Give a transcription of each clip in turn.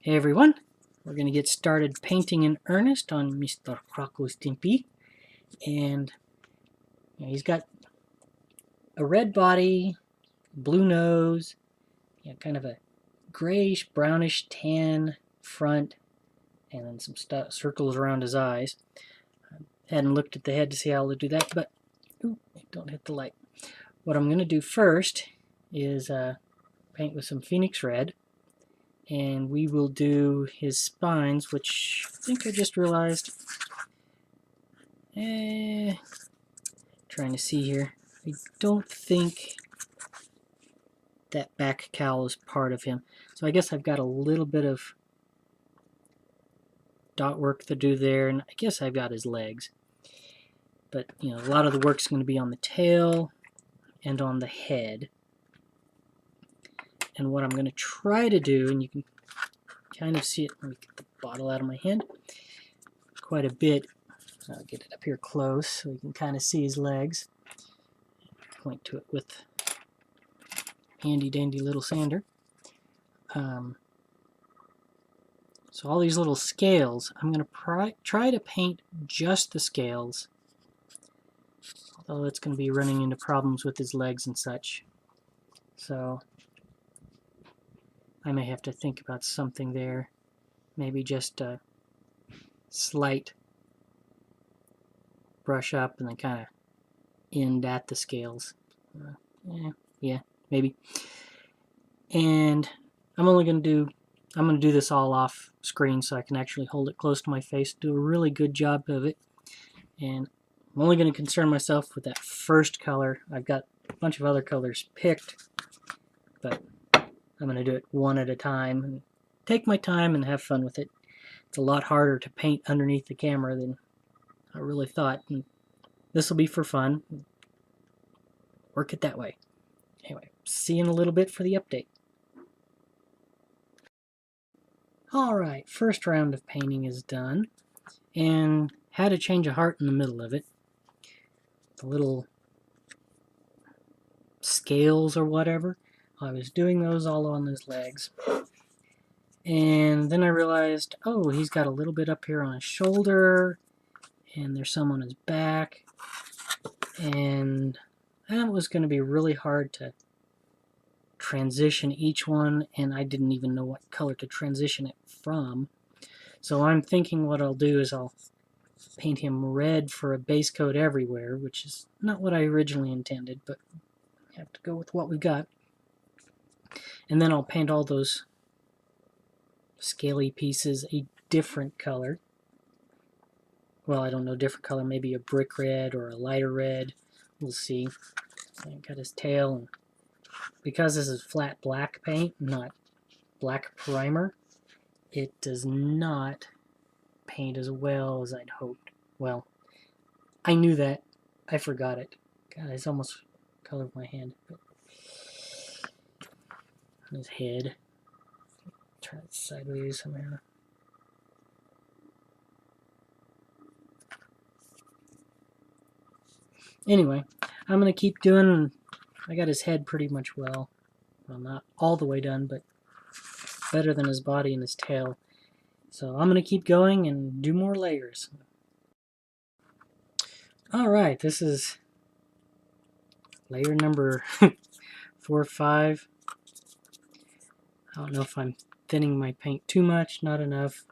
Hey everyone, we're going to get started painting in earnest on Mr. Crocostimpy. And he's got a red body, blue nose, kind of a grayish, brownish tan front, and then some circles around his eyes. I hadn't looked at the head to see how to do that, but don't hit the light. What I'm going to do first is paint with some Phoenix Red. And we will do his spines, which I think I just realized. Trying to see here. I don't think that back cowl is part of him. So I guess I've got a little bit of dot work to do there, and I guess I've got his legs. But, a lot of the work's going to be on the tail and on the head. And what I'm going to try to do, and you can kind of see it, let me get the bottle out of my hand, quite a bit. I'll get it up here close so you can kind of see his legs. Point to it with handy dandy little sander. So all these little scales, I'm going to try to paint just the scales, although it's going to be running into problems with his legs and such. So I may have to think about something there. Maybe just a slight brush up and then kind of end at the scales. Yeah, maybe. And I'm going to do this all off screen so I can actually hold it close to my face, do a really good job of it. And I'm only going to concern myself with that first color. I've got a bunch of other colors picked, but I'm going to do it one at a time and take my time and have fun with it. It's a lot harder to paint underneath the camera than I really thought. And this will be for fun. Work it that way. Anyway, see you in a little bit for the update. Alright, first round of painting is done. And had to change a heart in the middle of it. The little scales or whatever. I was doing those all on his legs. And then I realized, oh, he's got a little bit up here on his shoulder, and there's some on his back. And that was going to be really hard to transition each one, and I didn't even know what color to transition it from. So I'm thinking what I'll do is I'll paint him red for a base coat everywhere, which is not what I originally intended, but I have to go with what we've got. And then I'll paint all those scaly pieces a different color. Well, I don't know, different color, maybe a brick red or a lighter red. We'll see. I've got his tail, and because this is flat black paint, not black primer, it does not paint as well as I'd hoped. Well, I knew that. I forgot it. God, it's almost the color of my hand. But his head. Turn it sideways somehow. Anyway, I'm going to keep doing. I got his head pretty much well, not all the way done, but better than his body and his tail. So I'm going to keep going and do more layers. Alright, this is layer number 4 or 5. I don't know if I'm thinning my paint too much, not enough.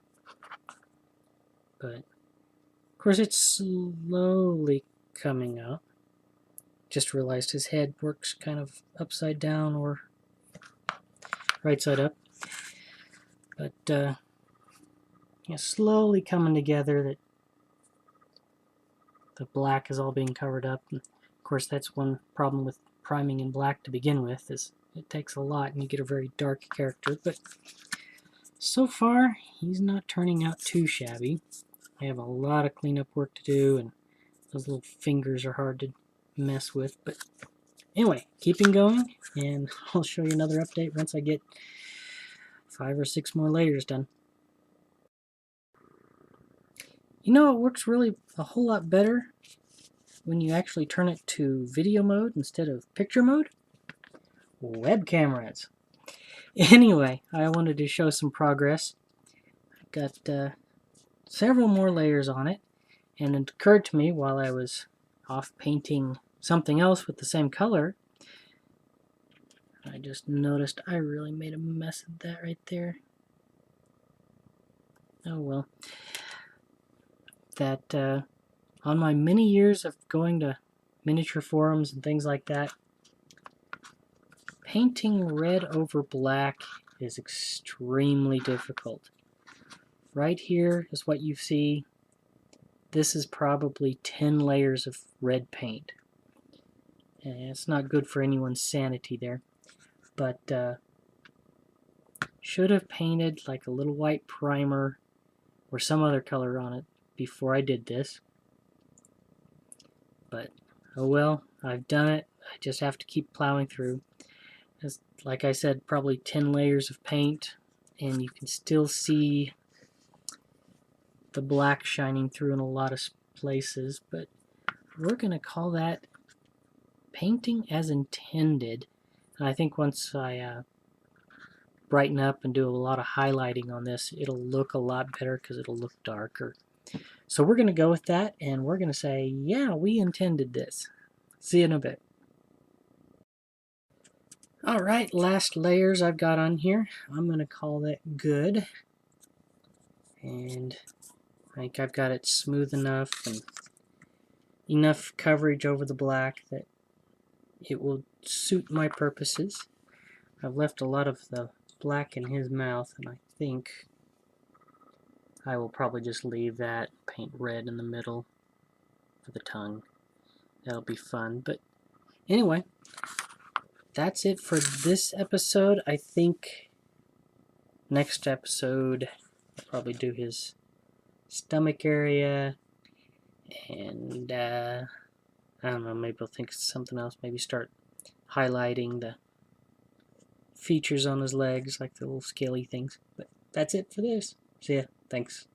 But, of course, it's slowly coming up. Just realized his head works kind of upside down or right side up. But, slowly coming together that the black is all being covered up. And of course, that's one problem with priming in black to begin with, is it takes a lot and you get a very dark character. But so far, he's not turning out too shabby. I have a lot of cleanup work to do, and those little fingers are hard to mess with. But anyway, keeping going, and I'll show you another update once I get 5 or 6 more layers done. It works really a whole lot better when you actually turn it to video mode instead of picture mode. Web cameras. Anyway, I wanted to show some progress. I've got several more layers on it, and it occurred to me while I was off painting something else with the same color, I just noticed I really made a mess of that right there. Oh well. That on my many years of going to miniature forums and things like that, painting red over black is extremely difficult. Right here is what you see. This is probably 10 layers of red paint. And it's not good for anyone's sanity there. But should have painted like a little white primer or some other color on it before I did this. But oh well, I've done it. I just have to keep plowing through. As, like I said, probably 10 layers of paint, and you can still see the black shining through in a lot of places, but we're going to call that painting as intended. And I think once I brighten up and do a lot of highlighting on this, it'll look a lot better because it'll look darker. So we're going to go with that, and we're going to say, yeah, we intended this. See you in a bit. Alright, last layers I've got on here. I'm going to call that good. And I think I've got it smooth enough and enough coverage over the black that it will suit my purposes. I've left a lot of the black in his mouth, and I think I will probably just leave that, paint red in the middle for the tongue. That'll be fun. But anyway, that's it for this episode. I think next episode I'll probably do his stomach area, and I don't know, maybe I'll think of something else. Maybe start highlighting the features on his legs, like the little scaly things. But that's it for this. See ya. Thanks.